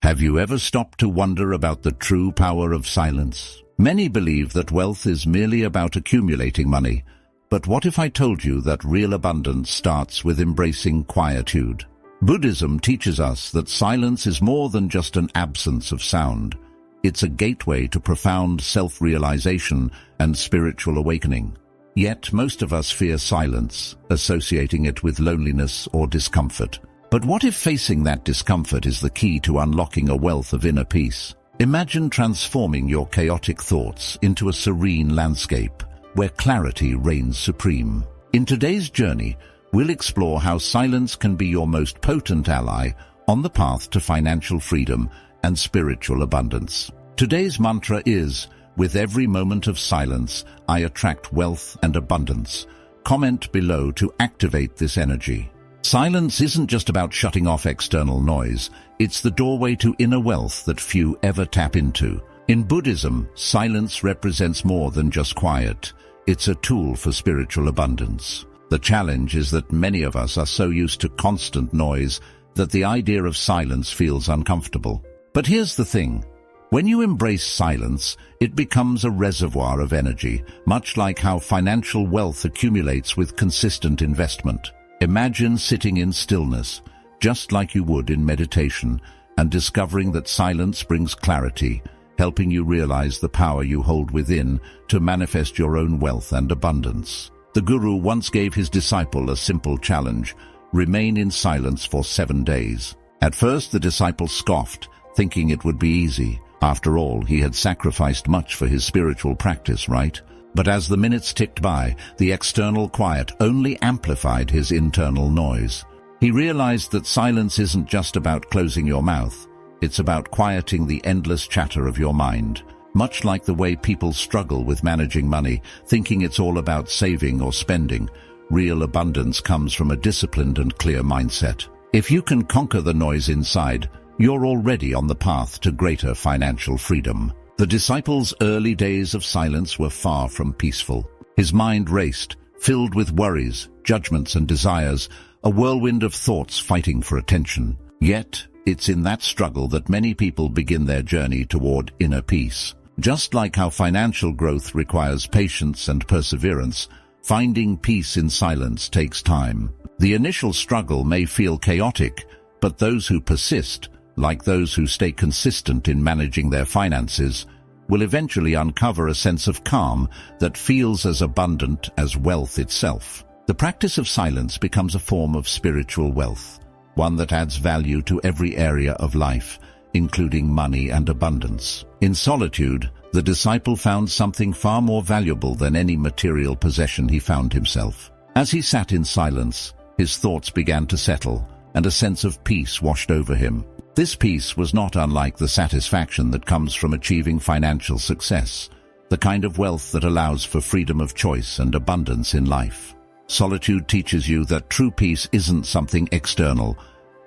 Have you ever stopped to wonder about the true power of silence? Many believe that wealth is merely about accumulating money, but what if I told you that real abundance starts with embracing quietude? Buddhism teaches us that silence is more than just an absence of sound. It's a gateway to profound self-realization and spiritual awakening. Yet most of us fear silence, associating it with loneliness or discomfort. But what if facing that discomfort is the key to unlocking a wealth of inner peace? Imagine transforming your chaotic thoughts into a serene landscape where clarity reigns supreme. In today's journey, we'll explore how silence can be your most potent ally on the path to financial freedom and spiritual abundance. Today's mantra is, with every moment of silence, I attract wealth and abundance. Comment below to activate this energy. Silence isn't just about shutting off external noise. It's the doorway to inner wealth that few ever tap into. In Buddhism, silence represents more than just quiet. It's a tool for spiritual abundance. The challenge is that many of us are so used to constant noise that the idea of silence feels uncomfortable. But here's the thing. When you embrace silence, it becomes a reservoir of energy, much like how financial wealth accumulates with consistent investment. Imagine sitting in stillness, just like you would in meditation, and discovering that silence brings clarity, helping you realize the power you hold within to manifest your own wealth and abundance. The Guru once gave his disciple a simple challenge: remain in silence for 7 days. At first, the disciple scoffed, thinking it would be easy. After all, he had sacrificed much for his spiritual practice, right? But as the minutes ticked by, the external quiet only amplified his internal noise. He realized that silence isn't just about closing your mouth. It's about quieting the endless chatter of your mind. Much like the way people struggle with managing money, thinking it's all about saving or spending, real abundance comes from a disciplined and clear mindset. If you can conquer the noise inside, you're already on the path to greater financial freedom. The disciple's early days of silence were far from peaceful. His mind raced, filled with worries, judgments and desires, a whirlwind of thoughts fighting for attention. Yet, it's in that struggle that many people begin their journey toward inner peace. Just like how financial growth requires patience and perseverance, finding peace in silence takes time. The initial struggle may feel chaotic, but those who persist, like those who stay consistent in managing their finances, will eventually uncover a sense of calm that feels as abundant as wealth itself. The practice of silence becomes a form of spiritual wealth, one that adds value to every area of life, including money and abundance. In solitude, the disciple found something far more valuable than any material possession he found himself. As he sat in silence, his thoughts began to settle, and a sense of peace washed over him. This peace was not unlike the satisfaction that comes from achieving financial success, the kind of wealth that allows for freedom of choice and abundance in life. Solitude teaches you that true peace isn't something external,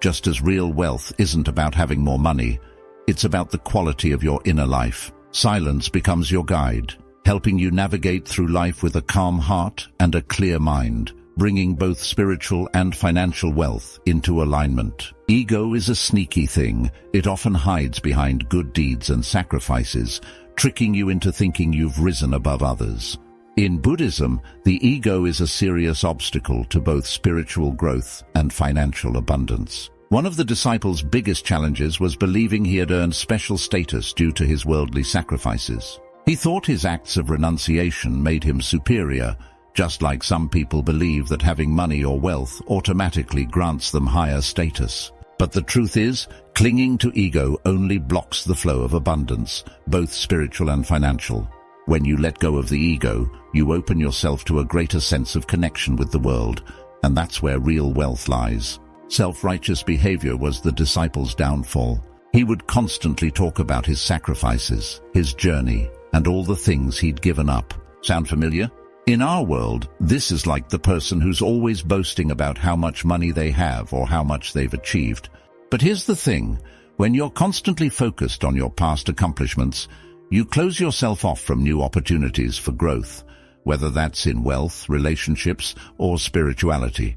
just as real wealth isn't about having more money. It's about the quality of your inner life. Silence becomes your guide, helping you navigate through life with a calm heart and a clear mind, bringing both spiritual and financial wealth into alignment. Ego is a sneaky thing. It often hides behind good deeds and sacrifices, tricking you into thinking you've risen above others. In Buddhism, the ego is a serious obstacle to both spiritual growth and financial abundance. One of the disciples' biggest challenges was believing he had earned special status due to his worldly sacrifices. He thought his acts of renunciation made him superior, just like some people believe that having money or wealth automatically grants them higher status. But the truth is, clinging to ego only blocks the flow of abundance, both spiritual and financial. When you let go of the ego, you open yourself to a greater sense of connection with the world, and that's where real wealth lies. Self-righteous behavior was the disciple's downfall. He would constantly talk about his sacrifices, his journey, and all the things he'd given up. Sound familiar? In our world, this is like the person who's always boasting about how much money they have or how much they've achieved. But here's the thing, when you're constantly focused on your past accomplishments, you close yourself off from new opportunities for growth, whether that's in wealth, relationships, or spirituality.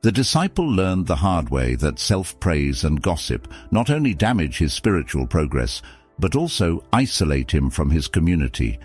The disciple learned the hard way that self-praise and gossip not only damage his spiritual progress, but also isolate him from his community,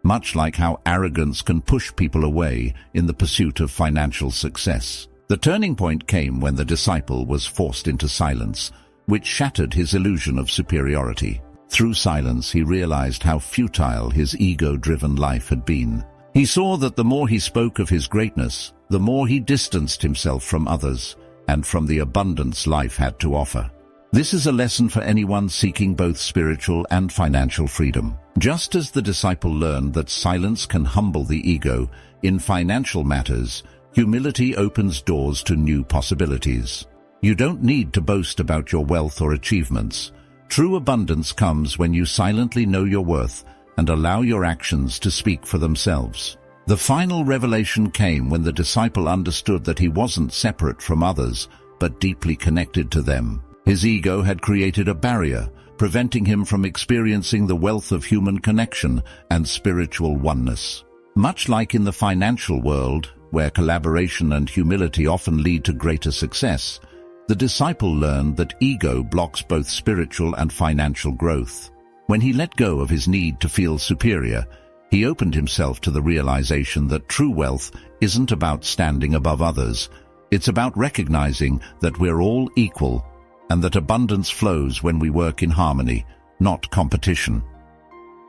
much like how arrogance can push people away in the pursuit of financial success. The turning point came when the disciple was forced into silence, which shattered his illusion of superiority. Through silence, he realized how futile his ego-driven life had been. He saw that the more he spoke of his greatness, the more he distanced himself from others and from the abundance life had to offer. This is a lesson for anyone seeking both spiritual and financial freedom. Just as the disciple learned that silence can humble the ego, in financial matters, humility opens doors to new possibilities. You don't need to boast about your wealth or achievements. True abundance comes when you silently know your worth and allow your actions to speak for themselves. The final revelation came when the disciple understood that he wasn't separate from others, but deeply connected to them. His ego had created a barrier, preventing him from experiencing the wealth of human connection and spiritual oneness. Much like in the financial world, where collaboration and humility often lead to greater success, the disciple learned that ego blocks both spiritual and financial growth. When he let go of his need to feel superior, he opened himself to the realization that true wealth isn't about standing above others. It's about recognizing that we're all equal and that abundance flows when we work in harmony, not competition.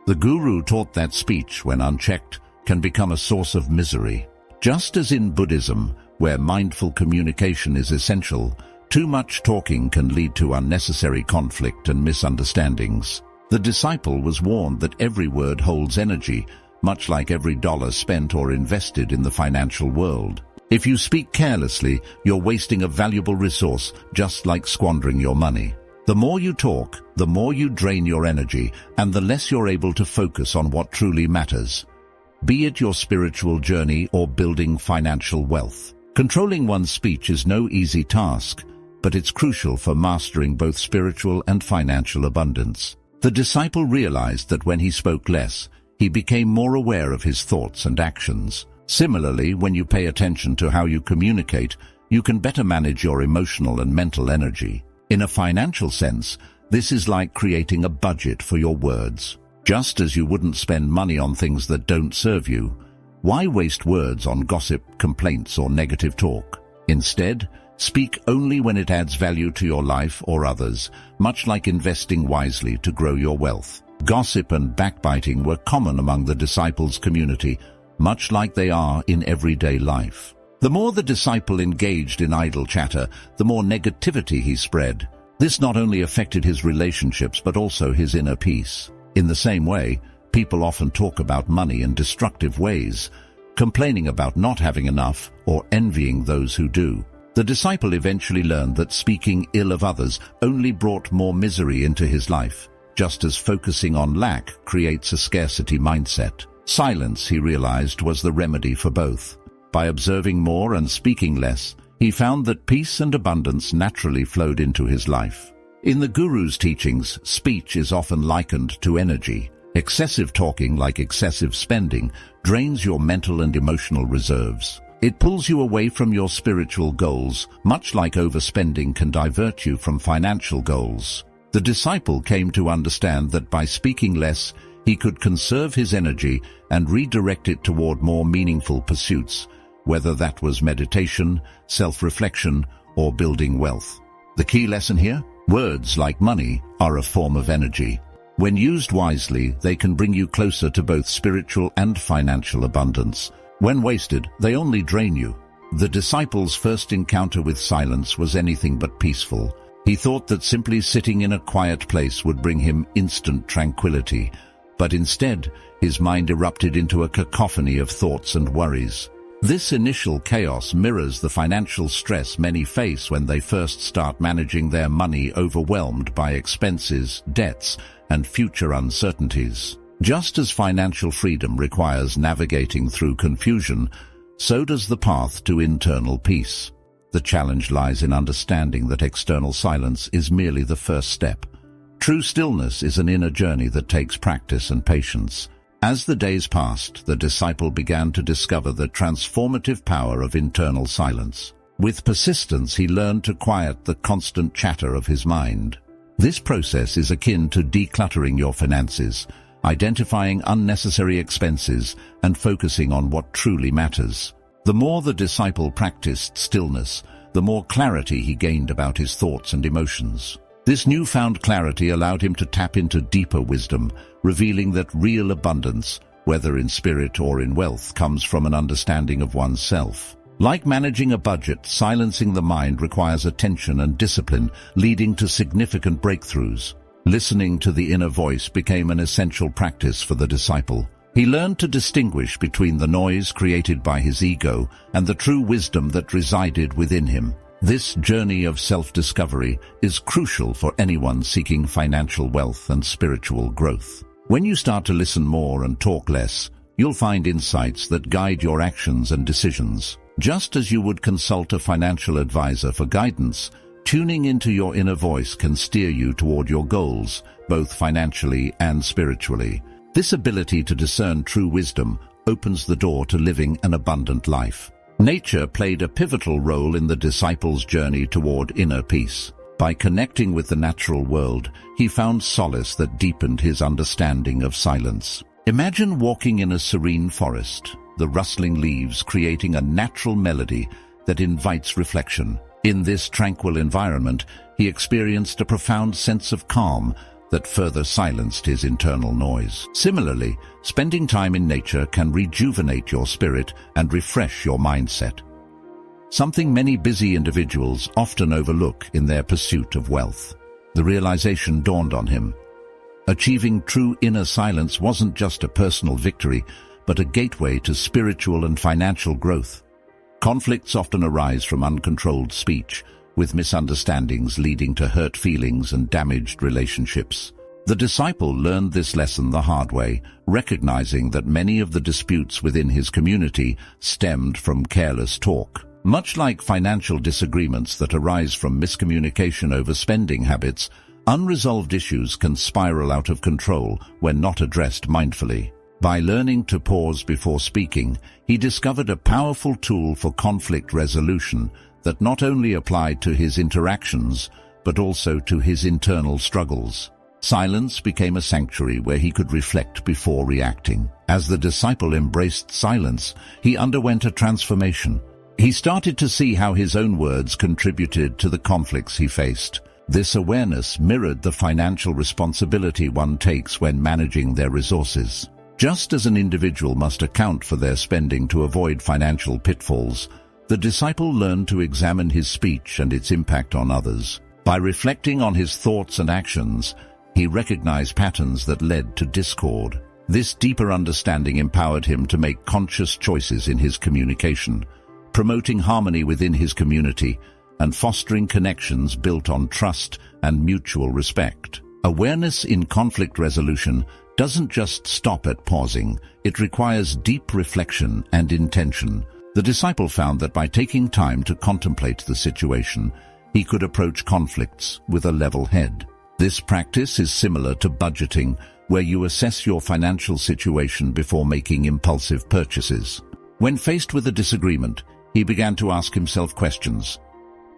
The guru taught that speech, when unchecked, can become a source of misery. Just as in Buddhism, where mindful communication is essential, too much talking can lead to unnecessary conflict and misunderstandings. The disciple was warned that every word holds energy, much like every dollar spent or invested in the financial world. If you speak carelessly, you're wasting a valuable resource, just like squandering your money. The more you talk, the more you drain your energy, and the less you're able to focus on what truly matters. Be it your spiritual journey or building financial wealth. Controlling one's speech is no easy task, but it's crucial for mastering both spiritual and financial abundance. The disciple realized that when he spoke less, he became more aware of his thoughts and actions. Similarly, when you pay attention to how you communicate, you can better manage your emotional and mental energy. In a financial sense, this is like creating a budget for your words. Just as you wouldn't spend money on things that don't serve you, why waste words on gossip, complaints, or negative talk? Instead, speak only when it adds value to your life or others, much like investing wisely to grow your wealth. Gossip and backbiting were common among the disciples' community, much like they are in everyday life. The more the disciple engaged in idle chatter, the more negativity he spread. This not only affected his relationships but also his inner peace. In the same way, people often talk about money in destructive ways, complaining about not having enough or envying those who do. The disciple eventually learned that speaking ill of others only brought more misery into his life, just as focusing on lack creates a scarcity mindset. Silence, he realized, was the remedy for both. By observing more and speaking less, he found that peace and abundance naturally flowed into his life. In the guru's teachings, speech is often likened to energy. Excessive talking, like excessive spending, drains your mental and emotional reserves. It pulls you away from your spiritual goals, much like overspending can divert you from financial goals. The disciple came to understand that by speaking less, he could conserve his energy and redirect it toward more meaningful pursuits, whether that was meditation, self-reflection, or building wealth. The key lesson here? Words, like money, are a form of energy. When used wisely, they can bring you closer to both spiritual and financial abundance. When wasted, they only drain you. The disciple's first encounter with silence was anything but peaceful. He thought that simply sitting in a quiet place would bring him instant tranquility, but instead, his mind erupted into a cacophony of thoughts and worries. This initial chaos mirrors the financial stress many face when they first start managing their money, overwhelmed by expenses, debts, and future uncertainties. Just as financial freedom requires navigating through confusion, so does the path to internal peace. The challenge lies in understanding that external silence is merely the first step. True stillness is an inner journey that takes practice and patience. As the days passed, the disciple began to discover the transformative power of internal silence. With persistence, he learned to quiet the constant chatter of his mind. This process is akin to decluttering your finances, identifying unnecessary expenses, and focusing on what truly matters. The more the disciple practiced stillness, the more clarity he gained about his thoughts and emotions. This newfound clarity allowed him to tap into deeper wisdom, revealing that real abundance, whether in spirit or in wealth, comes from an understanding of oneself. Like managing a budget, silencing the mind requires attention and discipline, leading to significant breakthroughs. Listening to the inner voice became an essential practice for the disciple. He learned to distinguish between the noise created by his ego and the true wisdom that resided within him. This journey of self-discovery is crucial for anyone seeking financial wealth and spiritual growth. When you start to listen more and talk less, you'll find insights that guide your actions and decisions. Just as you would consult a financial advisor for guidance, tuning into your inner voice can steer you toward your goals, both financially and spiritually. This ability to discern true wisdom opens the door to living an abundant life. Nature played a pivotal role in the disciple's journey toward inner peace. By connecting with the natural world, he found solace that deepened his understanding of silence. Imagine walking in a serene forest, the rustling leaves creating a natural melody that invites reflection. In this tranquil environment, he experienced a profound sense of calm that further silenced his internal noise. Similarly, spending time in nature can rejuvenate your spirit and refresh your mindset, something many busy individuals often overlook in their pursuit of wealth. The realization dawned on him. Achieving true inner silence wasn't just a personal victory, but a gateway to spiritual and financial growth. Conflicts often arise from uncontrolled speech, with misunderstandings leading to hurt feelings and damaged relationships. The disciple learned this lesson the hard way, recognizing that many of the disputes within his community stemmed from careless talk. Much like financial disagreements that arise from miscommunication over spending habits, unresolved issues can spiral out of control when not addressed mindfully. By learning to pause before speaking, he discovered a powerful tool for conflict resolution that not only applied to his interactions, but also to his internal struggles. Silence became a sanctuary where he could reflect before reacting. As the disciple embraced silence, he underwent a transformation. He started to see how his own words contributed to the conflicts he faced. This awareness mirrored the financial responsibility one takes when managing their resources. Just as an individual must account for their spending to avoid financial pitfalls, the disciple learned to examine his speech and its impact on others. By reflecting on his thoughts and actions, he recognized patterns that led to discord. This deeper understanding empowered him to make conscious choices in his communication, promoting harmony within his community and fostering connections built on trust and mutual respect. Awareness in conflict resolution doesn't just stop at pausing, it requires deep reflection and intention. The disciple found that by taking time to contemplate the situation, he could approach conflicts with a level head. This practice is similar to budgeting, where you assess your financial situation before making impulsive purchases. When faced with a disagreement, he began to ask himself questions.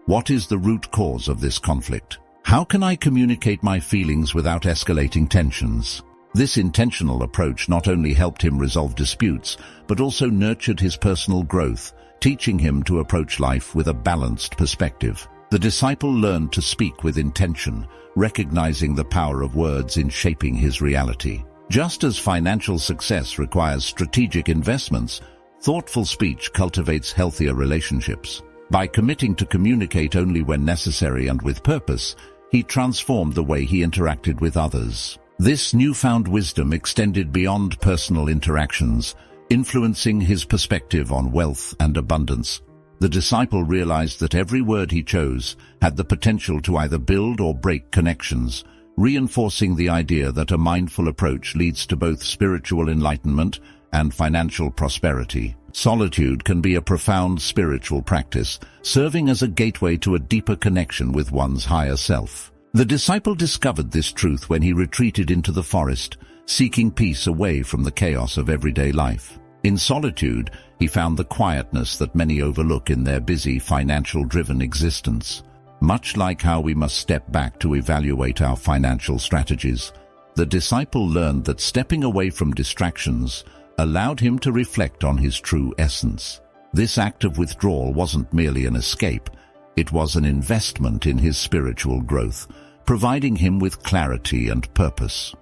What is the root cause of this conflict? How can I communicate my feelings without escalating tensions? This intentional approach not only helped him resolve disputes, but also nurtured his personal growth, teaching him to approach life with a balanced perspective. The disciple learned to speak with intention, recognizing the power of words in shaping his reality. Just as financial success requires strategic investments, thoughtful speech cultivates healthier relationships. By committing to communicate only when necessary and with purpose, he transformed the way he interacted with others. This newfound wisdom extended beyond personal interactions, influencing his perspective on wealth and abundance. The disciple realized that every word he chose had the potential to either build or break connections, reinforcing the idea that a mindful approach leads to both spiritual enlightenment and financial prosperity. Solitude can be a profound spiritual practice, serving as a gateway to a deeper connection with one's higher self. The disciple discovered this truth when he retreated into the forest, seeking peace away from the chaos of everyday life. In solitude, he found the quietness that many overlook in their busy, financial-driven existence. Much like how we must step back to evaluate our financial strategies, the disciple learned that stepping away from distractions allowed him to reflect on his true essence. This act of withdrawal wasn't merely an escape, it was an investment in his spiritual growth, providing him with clarity and purpose.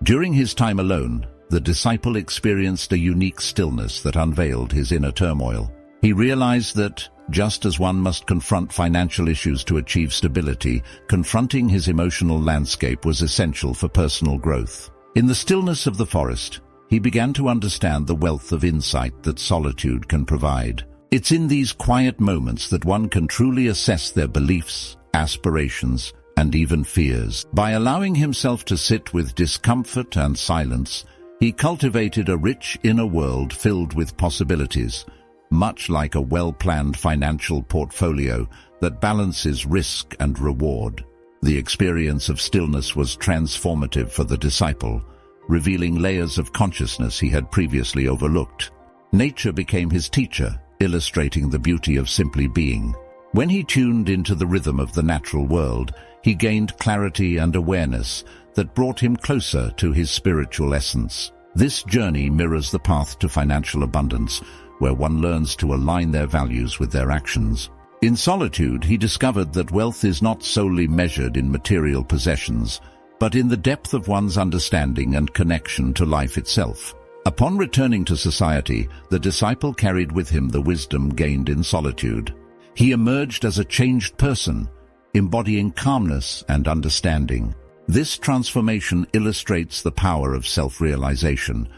During his time alone, the disciple experienced a unique stillness that unveiled his inner turmoil. He realized that, just as one must confront financial issues to achieve stability, confronting his emotional landscape was essential for personal growth. In the stillness of the forest, he began to understand the wealth of insight that solitude can provide. It's in these quiet moments that one can truly assess their beliefs, aspirations, and even fears. By allowing himself to sit with discomfort and silence, he cultivated a rich inner world filled with possibilities, much like a well-planned financial portfolio that balances risk and reward. The experience of stillness was transformative for the disciple, revealing layers of consciousness he had previously overlooked. Nature became his teacher, illustrating the beauty of simply being. When he tuned into the rhythm of the natural world, he gained clarity and awareness that brought him closer to his spiritual essence. This journey mirrors the path to financial abundance, where one learns to align their values with their actions. In solitude, he discovered that wealth is not solely measured in material possessions, but in the depth of one's understanding and connection to life itself. Upon returning to society, the disciple carried with him the wisdom gained in solitude. He emerged as a changed person, embodying calmness and understanding. This transformation illustrates the power of self-realization.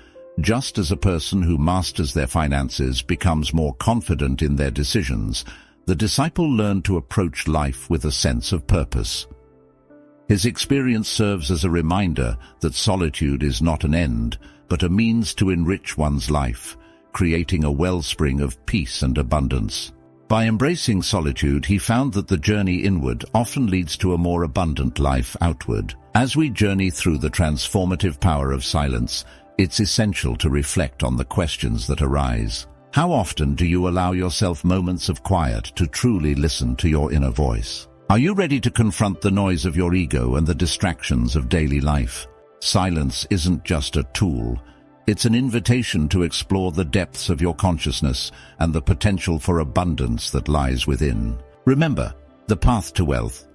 Just as a person who masters their finances becomes more confident in their decisions, the disciple learned to approach life with a sense of purpose. His experience serves as a reminder that solitude is not an end, but a means to enrich one's life, creating a wellspring of peace and abundance. By embracing solitude, he found that the journey inward often leads to a more abundant life outward. As we journey through the transformative power of silence, it's essential to reflect on the questions that arise. How often do you allow yourself moments of quiet to truly listen to your inner voice? Are you ready to confront the noise of your ego and the distractions of daily life? Silence isn't just a tool. It's an invitation to explore the depths of your consciousness and the potential for abundance that lies within. Remember, the path to wealth,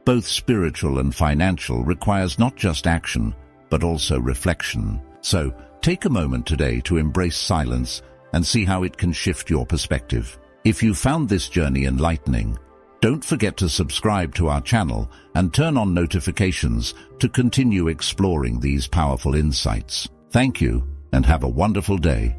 both spiritual and financial, requires not just action, but also reflection. So, take a moment today to embrace silence and see how it can shift your perspective. If you found this journey enlightening, don't forget to subscribe to our channel and turn on notifications to continue exploring these powerful insights. Thank you, and have a wonderful day.